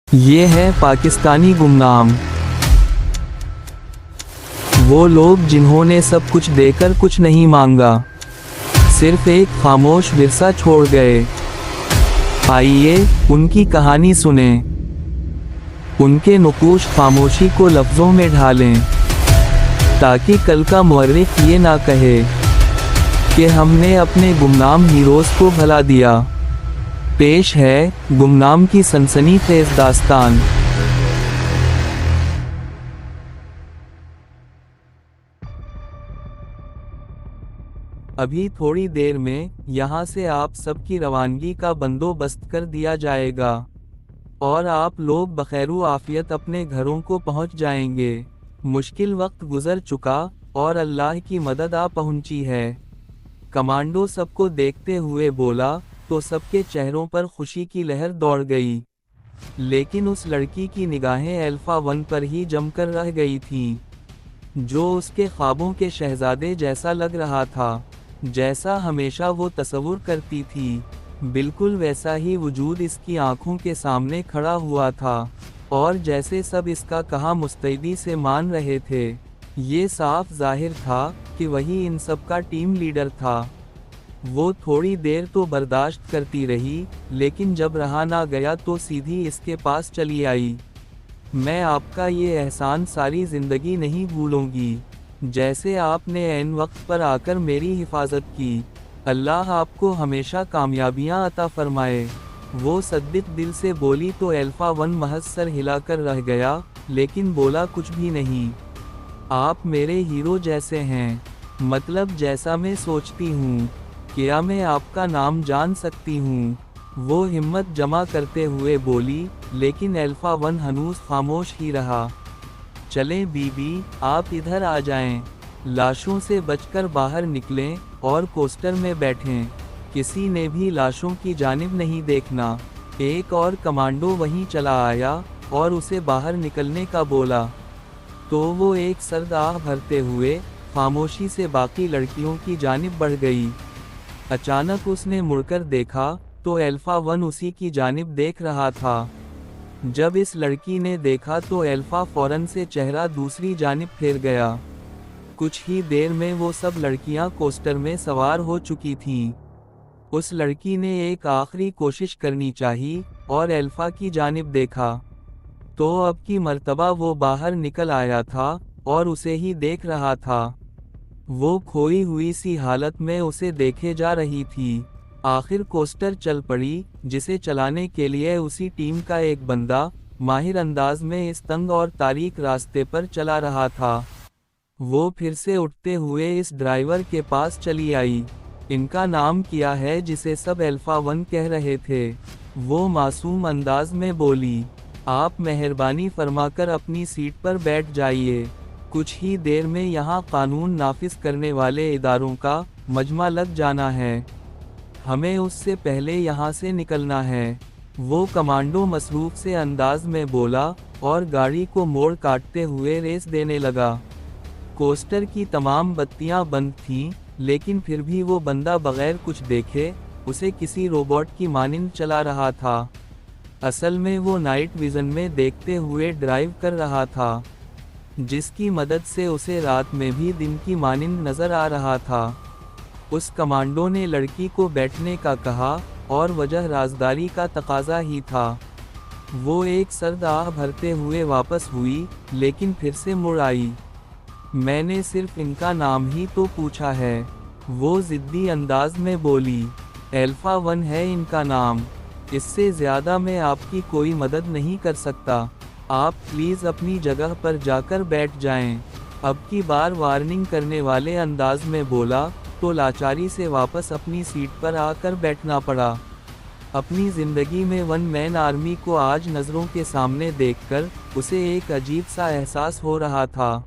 ये है पाकिस्तानी गुमनाम। वो लोग जिन्होंने सब कुछ देकर कुछ नहीं मांगा, सिर्फ एक खामोश विरसा छोड़ गए। आइए उनकी कहानी सुने, उनके नुकूश खामोशी को लफ्ज़ों में ढालें, ताकि कल का मुअर्रिख ये ना कहे कि हमने अपने गुमनाम हीरोज़ को भला दिया। पेश है गुमनाम की सनसनीखेज़ दास्तान। अभी थोड़ी देर में यहाँ से आप सबकी रवानगी का बंदोबस्त कर दिया जाएगा और आप लोग बखैरू आफियत अपने घरों को पहुँच जाएंगे। मुश्किल वक्त गुजर चुका और अल्लाह की मदद आ पहुँची है। कमांडो सबको देखते हुए बोला तो सबके चेहरों पर खुशी की लहर दौड़ गई, लेकिन उस लड़की की निगाहें अल्फा वन पर ही जमकर रह गई थीं, जो उसके ख्वाबों के शहजादे जैसा लग रहा था, जैसा हमेशा वो तसव्वुर करती थी। बिल्कुल वैसा ही वजूद इसकी आंखों के सामने खड़ा हुआ था, और जैसे सब इसका कहा मुस्तैदी से मान रहे थे। ये साफ जाहिर था कि वही इन सब का टीम लीडर था। वो थोड़ी देर तो बर्दाश्त करती रही, लेकिन जब रहा ना गया तो सीधी इसके पास चली आई। मैं आपका ये एहसान सारी ज़िंदगी नहीं भूलूंगी, जैसे आपने ऐन वक्त पर आकर मेरी हिफाजत की। अल्लाह आपको हमेशा कामयाबियां अता फरमाए। वो सद्दिक दिल से बोली तो अल्फा वन महज सर हिलाकर रह गया, लेकिन बोला कुछ भी नहीं। आप मेरे हीरो जैसे हैं, मतलब जैसा मैं सोचती हूँ। क्या मैं आपका नाम जान सकती हूँ? वो हिम्मत जमा करते हुए बोली, लेकिन अल्फा वन हनूस खामोश ही रहा। चलें बीबी, आप इधर आ जाएं। लाशों से बचकर बाहर निकलें और कोस्टर में बैठें। किसी ने भी लाशों की जानिब नहीं देखना। एक और कमांडो वहीं चला आया और उसे बाहर निकलने का बोला, तो वो एक सर्द आह भरते हुए खामोशी से बाकी लड़कियों की जानिब बढ़ गई। अचानक उसने मुड़कर देखा तो अल्फा वन उसी की जानिब देख रहा था। जब इस लड़की ने देखा तो अल्फा फौरन से चेहरा दूसरी जानिब फेर गया। कुछ ही देर में वो सब लड़कियां कोस्टर में सवार हो चुकी थीं। उस लड़की ने एक आखिरी कोशिश करनी चाहिए और अल्फा की जानिब देखा, तो अब की मर्तबा वो बाहर निकल आया था और उसे ही देख रहा था। वो खोई हुई सी हालत में उसे देखे जा रही थी। आखिर कोस्टर चल पड़ी, जिसे चलाने के लिए उसी टीम का एक बंदा माहिर अंदाज में इस तंग और तारीक रास्ते पर चला रहा था। वो फिर से उठते हुए इस ड्राइवर के पास चली आई। इनका नाम क्या है जिसे सब अल्फा वन कह रहे थे? वो मासूम अंदाज में बोली, आप मेहरबानी फरमाकर अपनी सीट पर बैठ जाइए। कुछ ही देर में यहाँ कानून नाफिज करने वाले इदारों का मजमा लग जाना है। हमें उससे पहले यहाँ से निकलना है। वो कमांडो मसरूफ से अंदाज में बोला और गाड़ी को मोड़ काटते हुए रेस देने लगा। कोस्टर की तमाम बत्तियां बंद थीं, लेकिन फिर भी वो बंदा बगैर कुछ देखे उसे किसी रोबोट की मानिंद चला रहा था। असल में वो नाइट विजन में देखते हुए ड्राइव कर रहा था, जिसकी मदद से उसे रात में भी दिन की मानिंद नजर आ रहा था। उस कमांडो ने लड़की को बैठने का कहा और वजह राजदारी का तकाजा ही था। वो एक सर्द आह भरते हुए वापस हुई, लेकिन फिर से मुड़ आई। मैंने सिर्फ इनका नाम ही तो पूछा है, वो जिद्दी अंदाज में बोली। अल्फा वन है इनका नाम, इससे ज़्यादा मैं आपकी कोई मदद नहीं कर सकता। आप प्लीज़ अपनी जगह पर जाकर बैठ जाएं। अब की बार वार्निंग करने वाले अंदाज में बोला तो लाचारी से वापस अपनी सीट पर आकर बैठना पड़ा। अपनी ज़िंदगी में वन मैन आर्मी को आज नज़रों के सामने देखकर उसे एक अजीब सा एहसास हो रहा था।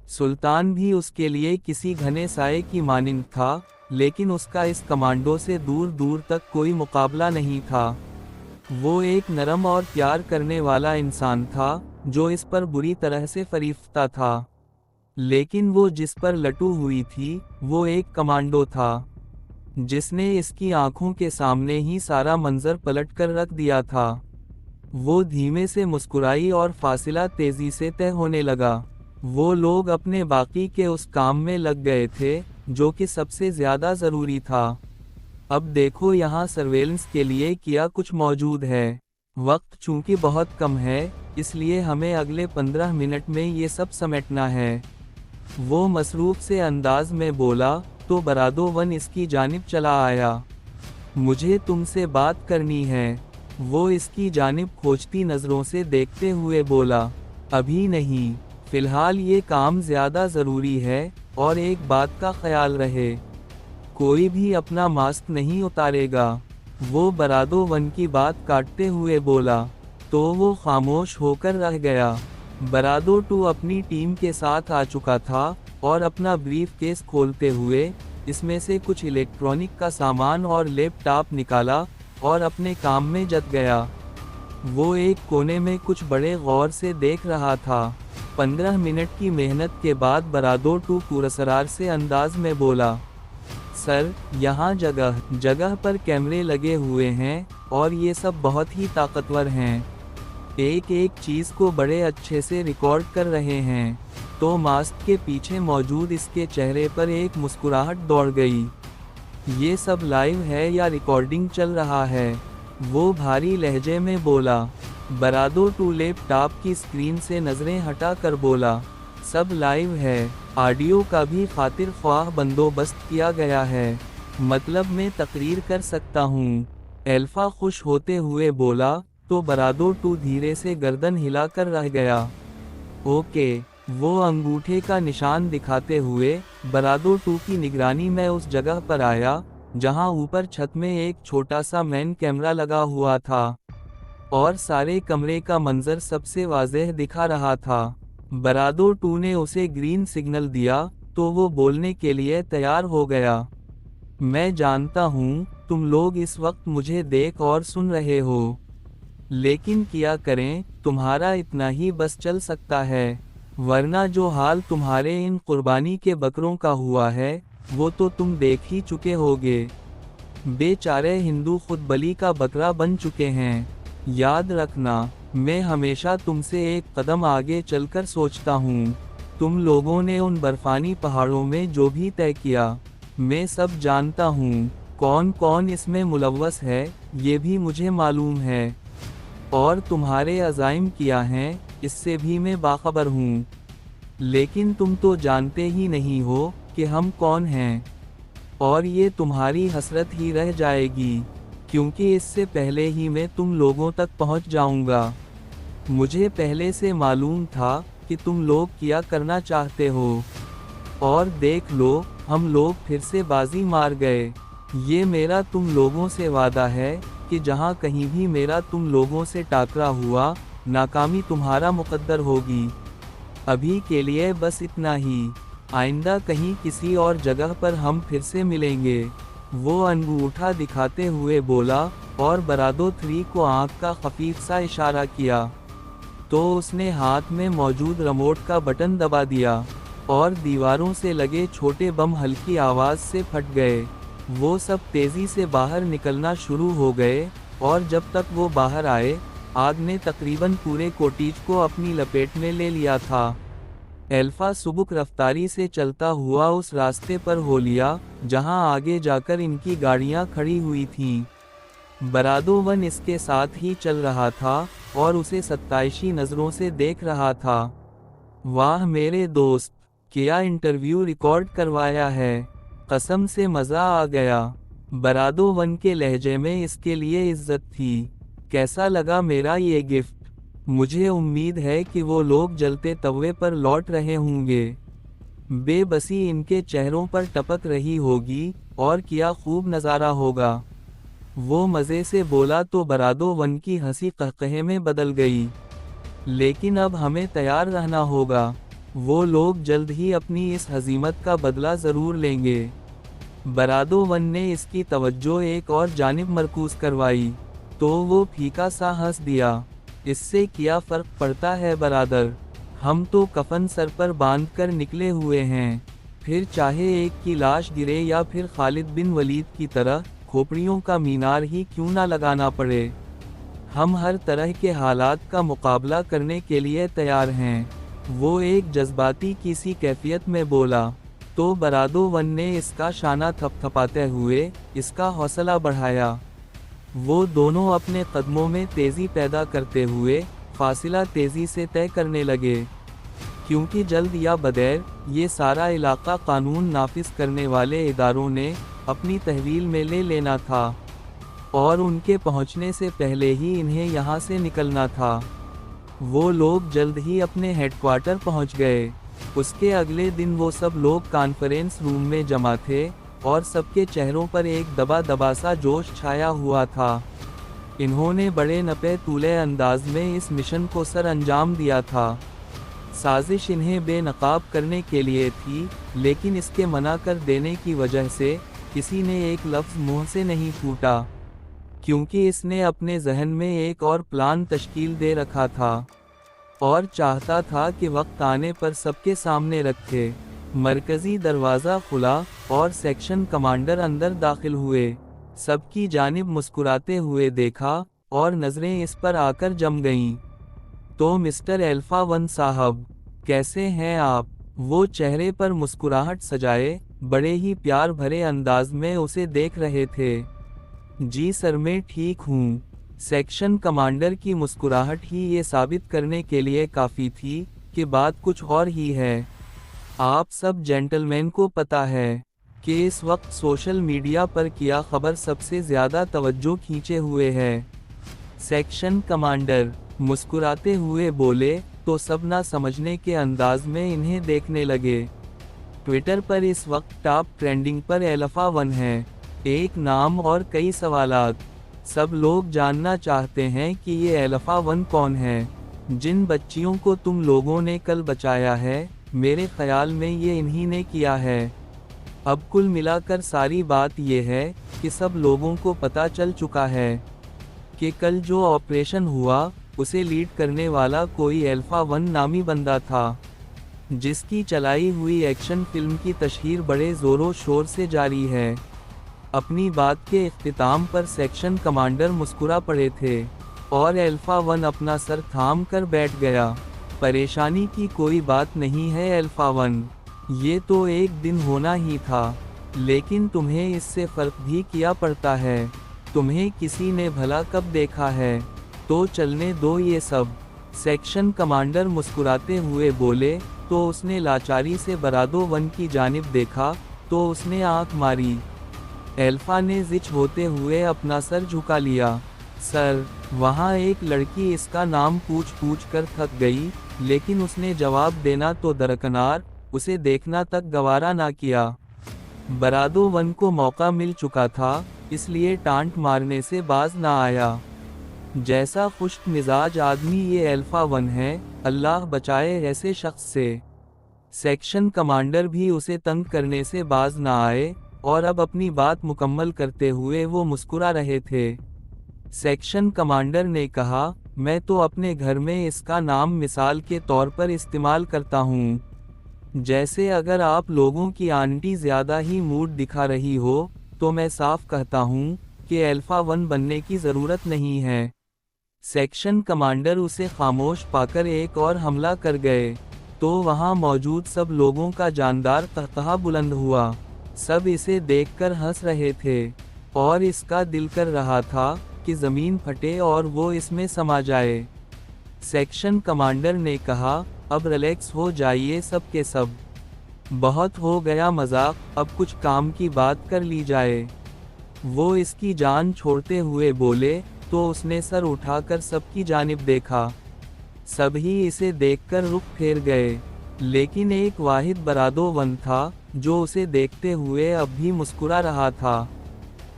सुल्तान भी उसके लिए किसी घने साए की मानिंद था, लेकिन उसका इस कमांडो से दूर दूर तक कोई मुकाबला नहीं था। वो एक नरम और प्यार करने वाला इंसान था, जो इस पर बुरी तरह से फरीफ्ता था। लेकिन वो जिस पर लटू हुई थी, वो एक कमांडो था, जिसने इसकी आंखों के सामने ही सारा मंजर पलट कर रख दिया था। वो धीमे से मुस्कुराई और फासिला तेजी से तय होने लगा। वो लोग अपने बाकी के उस काम में लग गए थे जो कि सबसे ज्यादा जरूरी था। अब देखो, यहाँ सर्वेलेंस के लिए क्या कुछ मौजूद है। वक्त चूंकि बहुत कम है, इसलिए हमें अगले 15 मिनट में ये सब समेटना है। वो मसरूफ से अंदाज में बोला, तो बरादोवन इसकी जानिब चला आया। मुझे तुमसे बात करनी है। वो इसकी जानिब खोजती नज़रों से देखते हुए बोला, अभी नहीं, फिलहाल ये काम ज़्यादा ज़रूरी है, और एक बात का ख्याल रहे, कोई भी अपना मास्क नहीं उतारेगा। वो बरादोवन की बात काटते हुए बोला, तो वो खामोश होकर रह गया। बरादो टू अपनी टीम के साथ आ चुका था और अपना ब्रीफ केस खोलते हुए इसमें से कुछ इलेक्ट्रॉनिक का सामान और लैपटॉप निकाला और अपने काम में जत गया। वो एक कोने में कुछ बड़े गौर से देख रहा था। 15 मिनट की मेहनत के बाद बरादो टू पुरस्कार से अंदाज में बोला, सर, यहाँ जगह जगह पर कैमरे लगे हुए हैं और ये सब बहुत ही ताकतवर हैं। एक एक चीज़ को बड़े अच्छे से रिकॉर्ड कर रहे हैं। तो मास्क के पीछे मौजूद इसके चेहरे पर एक मुस्कुराहट दौड़ गई। ये सब लाइव है या रिकॉर्डिंग चल रहा है? वो भारी लहजे में बोला। बरादो टू लैपटॉप की स्क्रीन से नज़रें हटा कर बोला, सब लाइव है। ऑडियो का भी खातिर ख्वाह बंदोबस्त किया गया है, मतलब मैं तकरीर कर सकता हूँ। एल्फा खुश होते हुए बोला। तो बरादो टू धीरे से गर्दन हिलाकर रह गया। ओके। वो अंगूठे का निशान दिखाते हुए बरादो टू की निगरानी में उस जगह पर आया जहां ऊपर छत में एक छोटा सा मैन कैमरा लगा हुआ था और सारे कमरे का मंजर सबसे वाज़ेह दिखा रहा था। बरादो टू ने उसे ग्रीन सिग्नल दिया तो वो बोलने के लिए तैयार हो गया। मैं जानता हूँ तुम लोग इस वक्त मुझे देख और सुन रहे हो, लेकिन क्या करें, तुम्हारा इतना ही बस चल सकता है, वरना जो हाल तुम्हारे इन कुर्बानी के बकरों का हुआ है वो तो तुम देख ही चुके होगे। बेचारे हिंदू खुद बलि का बकरा बन चुके हैं। याद रखना, मैं हमेशा तुमसे एक कदम आगे चलकर सोचता हूँ। तुम लोगों ने उन बर्फानी पहाड़ों में जो भी तय किया, मैं सब जानता हूँ। कौन कौन इसमें मुलव्वस है ये भी मुझे मालूम है, और तुम्हारे अज़ाइम किया हैं इससे भी मैं बाखबर हूँ। लेकिन तुम तो जानते ही नहीं हो कि हम कौन हैं, और ये तुम्हारी हसरत ही रह जाएगी, क्योंकि इससे पहले ही मैं तुम लोगों तक पहुँच जाऊँगा। मुझे पहले से मालूम था कि तुम लोग क्या करना चाहते हो, और देख लो, हम लोग फिर से बाजी मार गए। ये मेरा तुम लोगों से वादा है कि जहाँ कहीं भी मेरा तुम लोगों से टाकरा हुआ, नाकामी तुम्हारा मुकद्दर होगी। अभी के लिए बस इतना ही, आइंदा कहीं किसी और जगह पर हम फिर से मिलेंगे। वो अंगूठा दिखाते हुए बोला और बरादो 3 को आँख का खफीफ सा इशारा किया। तो उसने हाथ में मौजूद रिमोट का बटन दबा दिया और दीवारों से लगे छोटे बम हल्की आवाज़ से फट गए। वो सब तेज़ी से बाहर निकलना शुरू हो गए, और जब तक वो बाहर आए, आग ने तकरीबन पूरे कोटीज को अपनी लपेट में ले लिया था। एल्फा सुबुक रफ्तारी से चलता हुआ उस रास्ते पर हो लिया जहां आगे जाकर इनकी गाड़ियां खड़ी हुई थीं। बरादोवन इसके साथ ही चल रहा था और उसे सत्ताईशी नज़रों से देख रहा था। वाह मेरे दोस्त, क्या इंटरव्यू रिकॉर्ड करवाया है, कसम से मज़ा आ गया। बरादोवन के लहजे में इसके लिए इज्जत थी। कैसा लगा मेरा ये गिफ्ट? मुझे उम्मीद है कि वो लोग जलते तवे पर लौट रहे होंगे। बेबसी इनके चेहरों पर टपक रही होगी, और क्या खूब नज़ारा होगा। वो मज़े से बोला तो बरादोवन की हंसी कहकहे में बदल गई। लेकिन अब हमें तैयार रहना होगा, वो लोग जल्द ही अपनी इस हजीमत का बदला ज़रूर लेंगे। बरादोवन ने इसकी तवज्जो एक और जानिब मरकूज़ करवाई, तो वो फीका सा हंस दिया। इससे क्या फ़र्क पड़ता है बरादर, हम तो कफन सर पर बांध कर निकले हुए हैं, फिर चाहे एक की लाश गिरे या फिर खालिद बिन वलीद की तरह खोपड़ियों का मीनार ही क्यों ना लगाना पड़े। हम हर तरह के हालात का मुकाबला करने के लिए तैयार हैं। वो एक जज्बाती किसी कैफियत में बोला। तो बरादोवन ने इसका शाना थपथपाते हुए इसका हौसला बढ़ाया। वो दोनों अपने कदमों में तेज़ी पैदा करते हुए फासिला तेज़ी से तय करने लगे, क्योंकि जल्द या बदैर ये सारा इलाका कानून नाफिज करने वाले इदारों ने अपनी तहवील में ले लेना था, और उनके पहुंचने से पहले ही इन्हें यहाँ से निकलना था। वो लोग जल्द ही अपने हेडक्वार्टर पहुंच गए। उसके अगले दिन वो सब लोग कॉन्फ्रेंस रूम में जमा थे, और सबके चेहरों पर एक दबा दबा सा जोश छाया हुआ था। इन्होंने बड़े नपे तूले अंदाज में इस मिशन को सर अंजाम दिया था। साजिश इन्हें बेनकाब करने के लिए थी, लेकिन इसके मना कर देने की वजह से किसी ने एक लफ्ज़ मुंह से नहीं फूटा, क्योंकि इसने अपने जहन में एक और प्लान तश्कील दे रखा था, और चाहता था कि वक्त आने पर सबके सामने रखे। मरकज़ी दरवाज़ा खुला और सेक्शन कमांडर अंदर दाखिल हुए। सबकी जानिब मुस्कुराते हुए देखा और नज़रें इस पर आकर जम गईं। तो मिस्टर अल्फा 1 साहब, कैसे हैं आप? वो चेहरे पर मुस्कुराहट सजाए बड़े ही प्यार भरे अंदाज में उसे देख रहे थे। जी सर, मैं ठीक हूँ। सेक्शन कमांडर की मुस्कुराहट ही ये साबित करने के लिए काफ़ी थी कि बात कुछ और ही है। आप सब जेंटलमैन को पता है कि इस वक्त सोशल मीडिया पर किया खबर सबसे ज़्यादा तवज्जो खींचे हुए है। सेक्शन कमांडर मुस्कुराते हुए बोले, तो सब ना समझने के अंदाज में इन्हें देखने लगे। ट्विटर पर इस वक्त टॉप ट्रेंडिंग पर अल्फा 1 है। एक नाम और कई सवालात। सब लोग जानना चाहते हैं कि ये अल्फा 1 कौन है। जिन बच्चियों को तुम लोगों ने कल बचाया है, मेरे ख्याल में ये इन्हीं ने किया है। अब कुल मिलाकर सारी बात ये है कि सब लोगों को पता चल चुका है कि कल जो ऑपरेशन हुआ उसे लीड करने वाला कोई अल्फा 1 नामी बंदा था, जिसकी चलाई हुई एक्शन फिल्म की तशहीर बड़े ज़ोरों शोर से जारी है। अपनी बात के इख्तिताम पर सेक्शन कमांडर मुस्कुरा पड़े थे, और अल्फा 1 अपना सर थाम कर बैठ गया। परेशानी की कोई बात नहीं है अल्फा 1, ये तो एक दिन होना ही था, लेकिन तुम्हें इससे फ़र्क भी किया पड़ता है। तुम्हें किसी ने भला कब देखा है? तो चलने दो ये सब। सेक्शन कमांडर मुस्कुराते हुए बोले। तो उसने लाचारी से बरादोवन की जानिब देखा, तो उसने आंख मारी। अल्फा ने जिच होते हुए अपना सर झुका लिया। सर, वहाँ एक लड़की इसका नाम पूछ कर थक गई, लेकिन उसने जवाब देना तो दरकिनार, उसे देखना तक गवारा ना किया। बरादोवन को मौका मिल चुका था, इसलिए टांट मारने से बाज ना आया। जैसा खुश्क मिजाज आदमी ये अल्फा 1 है, अल्लाह बचाए ऐसे शख्स से। सेक्शन कमांडर भी उसे तंग करने से बाज ना आए, और अब अपनी बात मुकम्मल करते हुए वो मुस्कुरा रहे थे। सेक्शन कमांडर ने कहा, मैं तो अपने घर में इसका नाम मिसाल के तौर पर इस्तेमाल करता हूँ। जैसे अगर आप लोगों की आंटी ज़्यादा ही मूड दिखा रही हो, तो मैं साफ कहता हूँ कि अल्फा 1 बनने की ज़रूरत नहीं है। सेक्शन कमांडर उसे खामोश पाकर एक और हमला कर गए, तो वहाँ मौजूद सब लोगों का जानदार कहकहा बुलंद हुआ। सब इसे देखकर हंस रहे थे, और इसका दिल कर रहा था कि ज़मीन फटे और वो इसमें समा जाए। सेक्शन कमांडर ने कहा, अब रिलैक्स हो जाइए सब के सब। बहुत हो गया मजाक, अब कुछ काम की बात कर ली जाए। वो इसकी जान छोड़ते हुए बोले, तो उसने सर उठाकर सबकी जानिब देखा। सभी इसे देखकर रुख फेर गए, लेकिन एक वाहिद बरादोवन था जो उसे देखते हुए अब भी मुस्कुरा रहा था,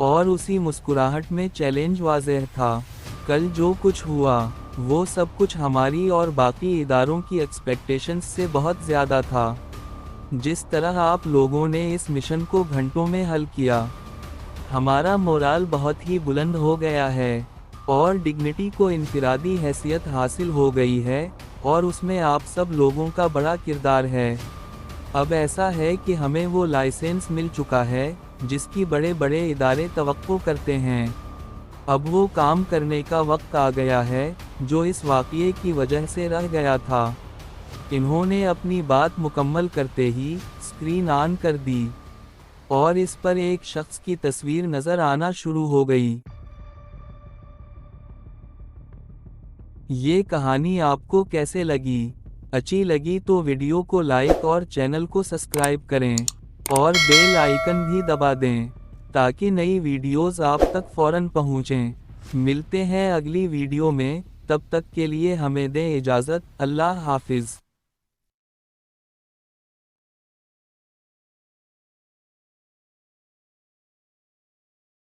और उसी मुस्कुराहट में चैलेंज वाज़ेह था। कल जो कुछ हुआ वो सब कुछ हमारी और बाकी इदारों की एक्सपेक्टेशंस से बहुत ज़्यादा था। जिस तरह आप लोगों ने इस मिशन को घंटों में हल किया, हमारा मोराल बहुत ही बुलंद हो गया है, और डिग्निटी को इनफिरादी हैसियत हासिल हो गई है, और उसमें आप सब लोगों का बड़ा किरदार है। अब ऐसा है कि हमें वो लाइसेंस मिल चुका है जिसकी बड़े बड़े इदारे तवक्को करते हैं। अब वो काम करने का वक्त आ गया है जो इस वाक़ये की वजह से रह गया था। इन्होंने अपनी बात मुकम्मल करते ही स्क्रीन ऑन कर दी और इस पर एक शख्स की तस्वीर नज़र आना शुरू हो गई। ये कहानी आपको कैसे लगी? अच्छी लगी तो वीडियो को लाइक और चैनल को सब्सक्राइब करें और बेल आइकन भी दबा दें ताकि नई वीडियोस आप तक फौरन पहुंचें। मिलते हैं अगली वीडियो में, तब तक के लिए हमें दें इजाज़त। अल्लाह हाफिज़।